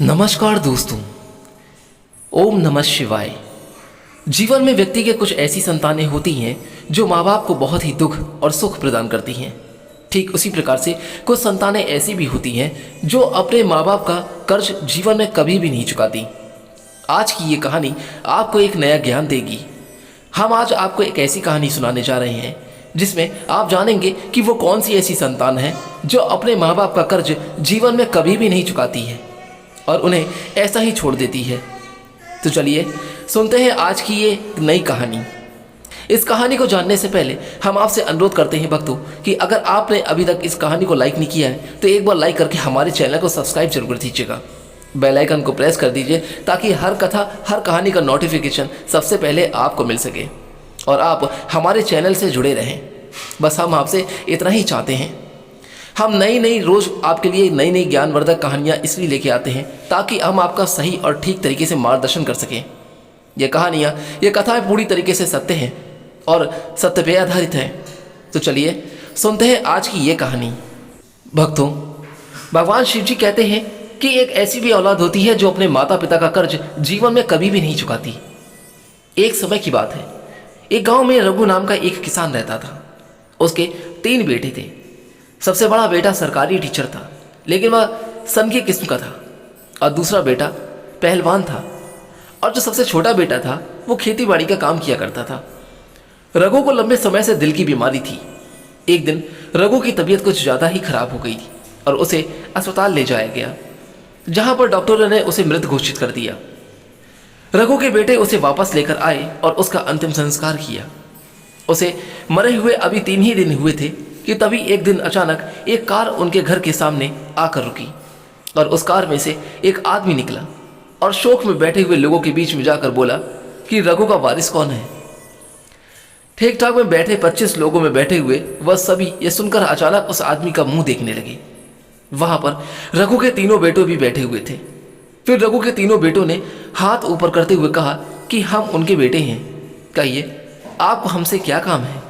नमस्कार दोस्तों। ओम नमः शिवाय। जीवन में व्यक्ति के कुछ ऐसी संतानें होती हैं जो माँ बाप को बहुत ही दुख और सुख प्रदान करती हैं। ठीक उसी प्रकार से कुछ संतानें ऐसी भी होती हैं जो अपने माँ बाप का कर्ज जीवन में कभी भी नहीं चुकाती। आज की ये कहानी आपको एक नया ज्ञान देगी। हम आज आपको एक ऐसी कहानी सुनाने जा रहे हैं जिसमें आप जानेंगे कि वो कौन सी ऐसी संतान है जो अपने माँ बाप का कर्ज जीवन में कभी भी नहीं चुकाती है और उन्हें ऐसा ही छोड़ देती है। तो चलिए सुनते हैं आज की ये नई कहानी। इस कहानी को जानने से पहले हम आपसे अनुरोध करते हैं भक्तों कि अगर आपने अभी तक इस कहानी को लाइक नहीं किया है तो एक बार लाइक करके हमारे चैनल को सब्सक्राइब जरूर कर दीजिएगा। बेल आइकन को प्रेस कर दीजिए ताकि हर कथा हर कहानी का नोटिफिकेशन सबसे पहले आपको मिल सके और आप हमारे चैनल से जुड़े रहें। बस हम आपसे इतना ही चाहते हैं। हम नई रोज़ आपके लिए नई ज्ञानवर्धक कहानियाँ इसलिए लेके आते हैं ताकि हम आपका सही और ठीक तरीके से मार्गदर्शन कर सकें। ये कहानियाँ ये कथाएं पूरी तरीके से सत्य हैं और सत्य पे आधारित हैं। तो चलिए सुनते हैं आज की ये कहानी। भक्तों, भगवान शिव जी कहते हैं कि एक ऐसी भी औलाद होती है जो अपने माता पिता का कर्ज जीवन में कभी भी नहीं चुकाती। एक समय की बात है, एक गांव में रघु नाम का एक किसान रहता था। उसके 3 बेटे थे। सबसे बड़ा बेटा सरकारी टीचर था लेकिन वह सन की किस्म का था और दूसरा बेटा पहलवान था और जो सबसे छोटा बेटा था वो खेती बाड़ी का काम किया करता था। रघु को लंबे समय से दिल की बीमारी थी। एक दिन रघु की तबीयत कुछ ज़्यादा ही खराब हो गई थी और उसे अस्पताल ले जाया गया जहाँ पर डॉक्टरों ने उसे मृत घोषित कर दिया। रघु के बेटे उसे वापस लेकर आए और उसका अंतिम संस्कार किया। उसे मरे हुए अभी 3 ही दिन हुए थे कि तभी एक दिन अचानक एक कार उनके घर के सामने आकर रुकी और उस कार में से एक आदमी निकला और शोक में बैठे हुए लोगों के बीच में जाकर बोला कि रघु का वारिस कौन है। ठीक ठाक में बैठे 25 लोगों में बैठे हुए वह सभी ये सुनकर अचानक उस आदमी का मुंह देखने लगे। वहां पर रघु के 3 बेटों भी बैठे हुए थे। फिर रघु के 3 बेटों ने हाथ ऊपर करते हुए कहा कि हम उनके बेटे हैं, कहिए आपको हमसे क्या काम है।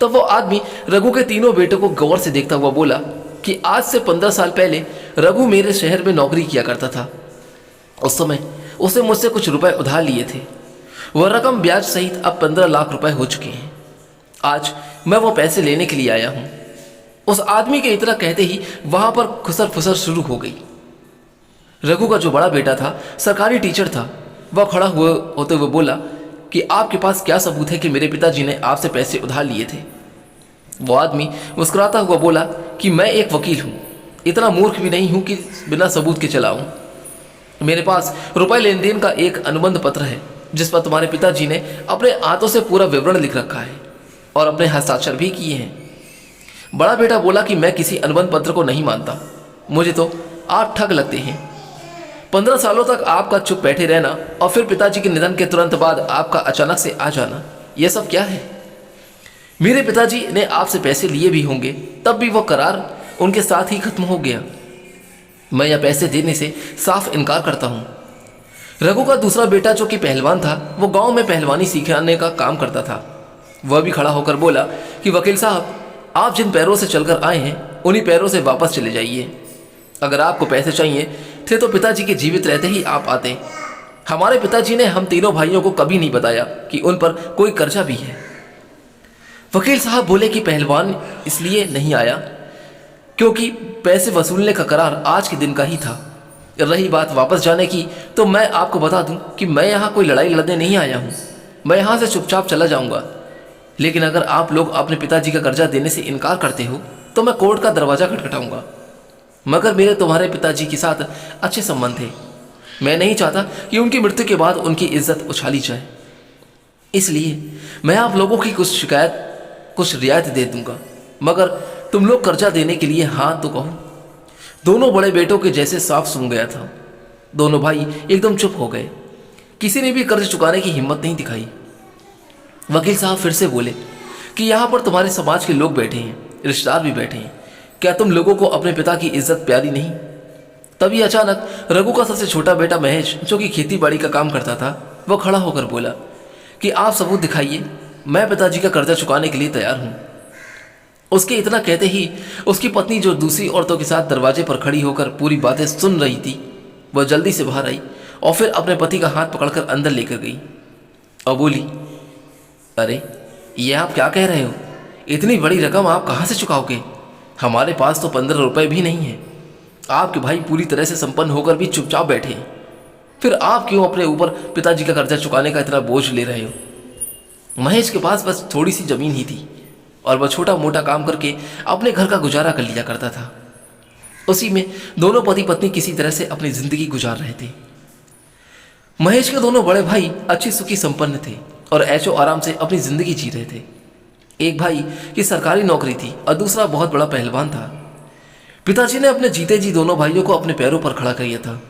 तब वो आदमी रघु के 3 बेटों को गौर से देखता हुआ बोला कि आज से 15 साल पहले रघु मेरे शहर में नौकरी किया करता था। उस समय उसने मुझसे कुछ रुपए उधार लिए थे। वह रकम ब्याज सहित अब 15 लाख रुपए हो चुके हैं। आज मैं वो पैसे लेने के लिए आया हूं। उस आदमी के इतना कहते ही वहां पर खुसर फुसर शुरू हो गई। रघु का जो बड़ा बेटा था सरकारी टीचर था। वह खड़ा हुए होते हुए बोला कि आपके पास क्या सबूत है कि मेरे पिताजी ने आपसे पैसे उधार लिए थे। वो आदमी मुस्कुराता हुआ बोला कि मैं एक वकील हूँ, इतना मूर्ख भी नहीं हूँ कि बिना सबूत के चलाऊँ। मेरे पास रुपए लेन देन का एक अनुबंध पत्र है जिस पर तुम्हारे पिताजी ने अपने हाथों से पूरा विवरण लिख रखा है और अपने हस्ताक्षर भी किए हैं। बड़ा बेटा बोला कि मैं किसी अनुबंध पत्र को नहीं मानता, मुझे तो आप ठग लगते हैं। 15 सालों तक आपका चुप बैठे रहना और फिर पिताजी के निधन के तुरंत बाद आपका अचानक से आ जाना, यह सब क्या है। मेरे पिताजी ने आपसे पैसे लिए भी होंगे तब भी वो करार उनके साथ ही खत्म हो गया। मैं यह पैसे देने से साफ इनकार करता हूँ। रघु का दूसरा बेटा जो कि पहलवान था वो गांव में पहलवानी सिखाने का काम करता था। वह भी खड़ा होकर बोला कि वकील साहब, आप जिन पैरों से चलकर आए हैं उन्हीं पैरों से वापस चले जाइए। अगर आपको पैसे चाहिए थे तो पिताजी के जीवित रहते ही आप आते। हमारे पिताजी ने हम 3 भाइयों को कभी नहीं बताया कि उन पर कोई कर्जा भी है। वकील साहब बोले कि पहलवान इसलिए नहीं आया क्योंकि पैसे वसूलने का करार आज के दिन का ही था। रही बात वापस जाने की तो मैं आपको बता दूं कि मैं यहाँ कोई लड़ाई लड़ने नहीं आया हूँ। मैं यहाँ से चुपचाप चला जाऊँगा। लेकिन अगर आप लोग अपने पिताजी का कर्जा देने से इनकार करते हो तो मैं कोर्ट का दरवाज़ा खटखटाऊँगा। मगर मेरे तुम्हारे पिताजी के साथ अच्छे संबंध थे। मैं नहीं चाहता कि उनकी मृत्यु के बाद उनकी इज्जत उछाली जाए, इसलिए मैं आप लोगों की कुछ रियायत दे दूंगा, मगर तुम लोग कर्जा देने के लिए हाँ तो कहो। दोनों बड़े बेटों के जैसे साफ सुन गया था। दोनों भाई एकदम चुप हो गए। किसी ने भी कर्ज चुकाने की हिम्मत नहीं दिखाई। वकील साहब फिर से बोले कि यहाँ पर तुम्हारे समाज के लोग बैठे हैं, रिश्तेदार भी बैठे हैं, क्या तुम लोगों को अपने पिता की इज्जत प्यारी नहीं। तभी अचानक रघु का सबसे छोटा बेटा महेश जो कि खेती बाड़ी का काम करता था वह खड़ा होकर बोला कि आप सबूत दिखाइए, मैं पिताजी का कर्जा चुकाने के लिए तैयार हूँ। उसके इतना कहते ही उसकी पत्नी जो दूसरी औरतों के साथ दरवाजे पर खड़ी होकर पूरी बातें सुन रही थी वह जल्दी से बाहर आई और फिर अपने पति का हाथ पकड़कर अंदर लेकर गई और बोली, अरे ये आप क्या कह रहे हो? इतनी बड़ी रकम आप कहाँ से चुकाओगे? हमारे पास तो 15 रुपये भी नहीं है। आपके भाई पूरी तरह से संपन्न होकर भी चुपचाप बैठे हैं, फिर आप क्यों अपने ऊपर पिताजी का कर्जा चुकाने का इतना बोझ ले रहे हो? महेश के पास बस थोड़ी सी ज़मीन ही थी और वह छोटा मोटा काम करके अपने घर का गुजारा कर लिया करता था। उसी में दोनों पति पत्नी किसी तरह से अपनी ज़िंदगी गुजार रहे थे। महेश के दोनों बड़े भाई अच्छी सुखी संपन्न थे और ऐशो आराम से अपनी ज़िंदगी जी रहे थे। एक भाई की सरकारी नौकरी थी और दूसरा बहुत बड़ा पहलवान था। पिताजी ने अपने जीते जी दोनों भाइयों को अपने पैरों पर खड़ा किया था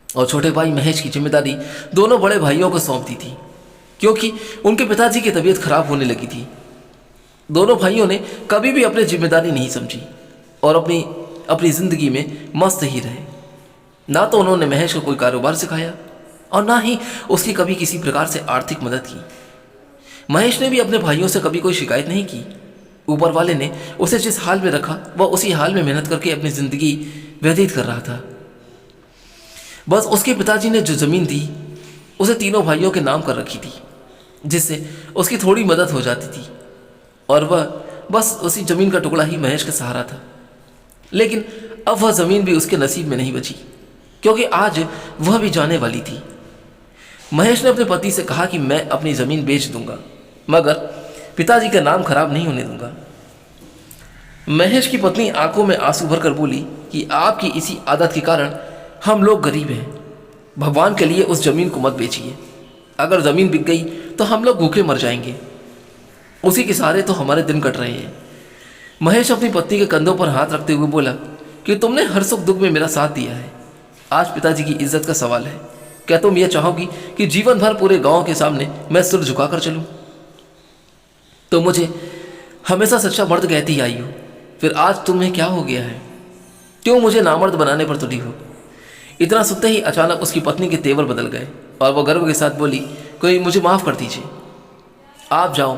और छोटे भाई महेश की जिम्मेदारी दोनों बड़े भाइयों को सौंप दी थी, क्योंकि उनके पिताजी की तबीयत खराब होने लगी थी। दोनों भाइयों ने कभी भी अपनी जिम्मेदारी नहीं समझी और अपनी ज़िंदगी में मस्त ही रहे। ना तो उन्होंने महेश को कोई कारोबार सिखाया और ना ही उसकी कभी किसी प्रकार से आर्थिक मदद की। महेश ने भी अपने भाइयों से कभी कोई शिकायत नहीं की। ऊपर वाले ने उसे जिस हाल में रखा वह उसी हाल में मेहनत करके अपनी ज़िंदगी व्यतीत कर रहा था। बस उसके पिताजी ने जो ज़मीन दी उसे तीनों भाइयों के नाम कर रखी थी, जिससे उसकी थोड़ी मदद हो जाती थी और वह बस उसी ज़मीन का टुकड़ा ही महेश का सहारा था। लेकिन अब वह ज़मीन भी उसके नसीब में नहीं बची, क्योंकि आज वह भी जाने वाली थी। महेश ने अपने पति से कहा कि मैं अपनी ज़मीन बेच दूंगा, मगर पिताजी का नाम खराब नहीं होने दूंगा। महेश की पत्नी आंखों में आंसू भरकर बोली कि आपकी इसी आदत के कारण हम लोग गरीब हैं। भगवान के लिए उस ज़मीन को मत बेचिए। अगर ज़मीन बिक गई तो हम लोग भूखे मर जाएंगे। उसी के सहारे तो हमारे दिन कट रहे हैं। महेश अपनी पत्नी के कंधों पर हाथ रखते हुए बोला कि तुमने हर सुख दुख में मेरा साथ दिया है। आज पिताजी की इज्जत का सवाल है। क्या तुम यह चाहोगी कि जीवन भर पूरे गांव के सामने मैं सिर झुकाकर चलूं? तो मुझे हमेशा सच्चा मर्द कहती आई हो, फिर आज तुम्हें क्या हो गया है? क्यों मुझे नामर्द बनाने पर तुली हो? इतना सुनते ही अचानक उसकी पत्नी के तेवर बदल गए और वह गर्व के साथ बोली, कोई मुझे माफ़ कर दीजिए। आप जाओ,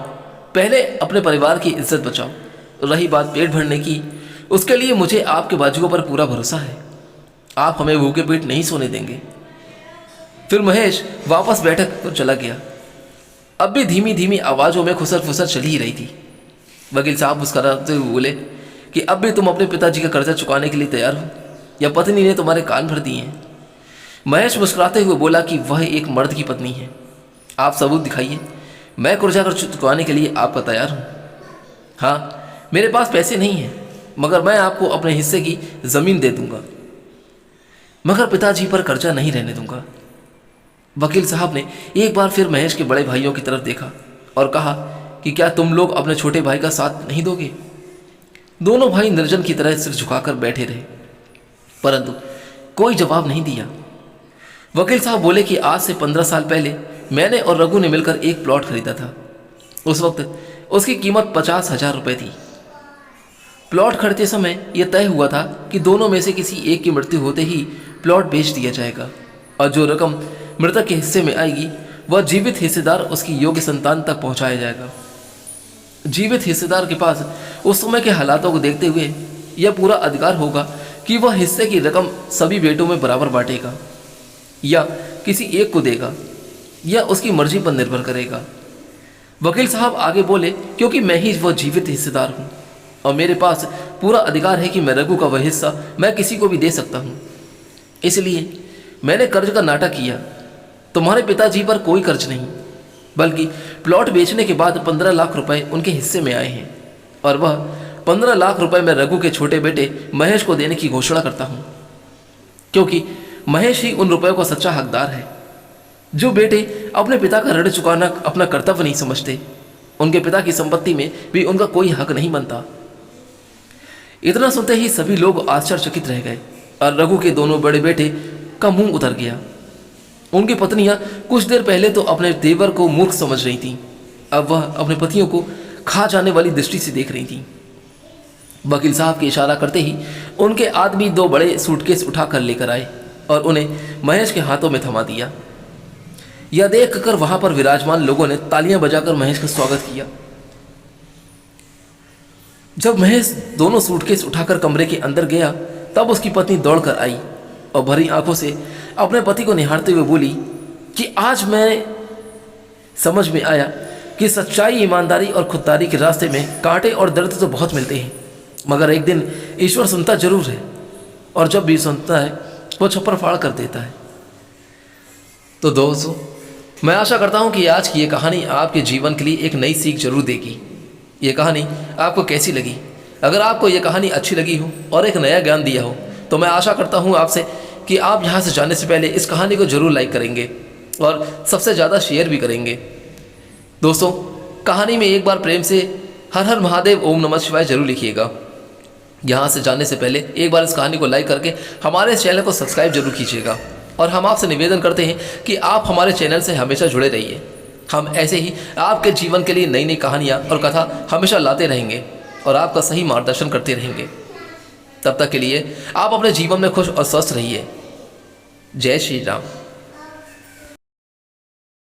पहले अपने परिवार की इज्जत बचाओ। रही बात पेट भरने की, उसके लिए मुझे आपके बाजुओं पर पूरा भरोसा है। आप हमें भूखे पेट नहीं सोने देंगे। फिर महेश वापस बैठक पर चला गया। अब भी धीमी धीमी आवाज़ों में खुसर फुसर चली ही रही थी। वकील साहब मुस्कुराते हुए बोले कि अब भी तुम अपने पिताजी का कर्जा चुकाने के लिए तैयार हो, या पत्नी ने तुम्हारे कान भर दिए हैं? महेश मुस्कुराते हुए बोला कि वह एक मर्द की पत्नी है। आप सबूत दिखाइए, मैं कर्जा कर चुकाने के लिए आपका तैयार हूँ। हाँ, मेरे पास पैसे नहीं हैं, मगर मैं आपको अपने हिस्से की ज़मीन दे दूंगा, मगर पिताजी पर कर्जा नहीं रहने दूंगा। वकील साहब ने एक बार फिर महेश के बड़े भाइयों की तरफ देखा और कहा कि क्या तुम लोग अपने छोटे भाई का साथ नहीं दोगे? दोनों भाई निर्जन की तरह सिर झुकाकर बैठे रहे, परंतु कोई जवाब नहीं दिया। वकील साहब बोले कि आज से 15 साल पहले मैंने और रघु ने मिलकर एक प्लॉट खरीदा था। उस वक्त उसकी कीमत 50,000 रुपये थी। प्लॉट खरीदते समय यह तय हुआ था कि दोनों में से किसी एक की मृत्यु होते ही प्लॉट बेच दिया जाएगा और जो रकम मृतक के हिस्से में आएगी वह जीवित हिस्सेदार उसकी योग्य संतान तक पहुंचाया जाएगा। जीवित हिस्सेदार के पास उस समय के हालातों को देखते हुए यह पूरा अधिकार होगा कि वह हिस्से की रकम सभी बेटों में बराबर बांटेगा या किसी एक को देगा, या उसकी मर्जी पर निर्भर करेगा। वकील साहब आगे बोले, क्योंकि मैं ही वह जीवित हिस्सेदार हूँ और मेरे पास पूरा अधिकार है कि मैं रघु का वह हिस्सा मैं किसी को भी दे सकता हूँ। इसलिए मैंने कर्ज का नाटक किया। तुम्हारे पिताजी पर कोई कर्ज नहीं, बल्कि प्लॉट बेचने के बाद 15 लाख रुपए उनके हिस्से में आए हैं और वह 15 लाख रुपए मैं रघु के छोटे बेटे महेश को देने की घोषणा करता हूँ, क्योंकि महेश ही उन रुपयों का सच्चा हकदार है। जो बेटे अपने पिता का ऋण चुकाना अपना कर्तव्य नहीं समझते, उनके पिता की संपत्ति में भी उनका कोई हक नहीं बनता। इतना सुनते ही सभी लोग आश्चर्यचकित रह गए और रघु के दोनों बड़े बेटे का मुंह उतर गया। उनकी पत्नियां कुछ देर पहले तो अपने देवर को मूर्ख समझ रही थीं, अब वह अपने पतियों को खा जाने वाली दृष्टि से देख रही थीं। वकील साहब के इशारा करते ही उनके आदमी 2 बड़े सूटकेस उठाकर लेकर आए और उन्हें महेश के हाथों में थमा दिया। यह देखकर वहां पर विराजमान लोगों ने तालियां बजाकर महेश का स्वागत किया। जब महेश दोनों सूटकेस उठाकर कमरे के अंदर गया तब उसकी पत्नी दौड़कर आई और भरी आंखों से अपने पति को निहारते हुए बोली कि आज मैं समझ में आया कि सच्चाई, ईमानदारी और खुददारी के रास्ते में कांटे और दर्द तो बहुत मिलते हैं, मगर एक दिन ईश्वर सुनता जरूर है, और जब भी सुनता है वो छप्पर फाड़ कर देता है। तो दोस्तों, मैं आशा करता हूँ कि आज की ये कहानी आपके जीवन के लिए एक नई सीख जरूर देगी। ये कहानी आपको कैसी लगी? अगर आपको ये कहानी अच्छी लगी हो और एक नया ज्ञान दिया हो तो मैं आशा करता हूँ आपसे कि आप यहाँ से जाने से पहले इस कहानी को जरूर लाइक करेंगे और सबसे ज़्यादा शेयर भी करेंगे। दोस्तों, कहानी में एक बार प्रेम से हर हर महादेव ओम नमः शिवाय जरूर लिखिएगा। यहाँ से जाने से पहले एक बार इस कहानी को लाइक करके हमारे चैनल को सब्सक्राइब जरूर कीजिएगा, और हम आपसे निवेदन करते हैं कि आप हमारे चैनल से हमेशा जुड़े रहिए। हम ऐसे ही आपके जीवन के लिए नई नई कहानियाँ और कथा हमेशा लाते रहेंगे और आपका सही मार्गदर्शन करते रहेंगे। तब तक के लिए आप अपने जीवन में खुश और स्वस्थ रहिए। जय श्री राम।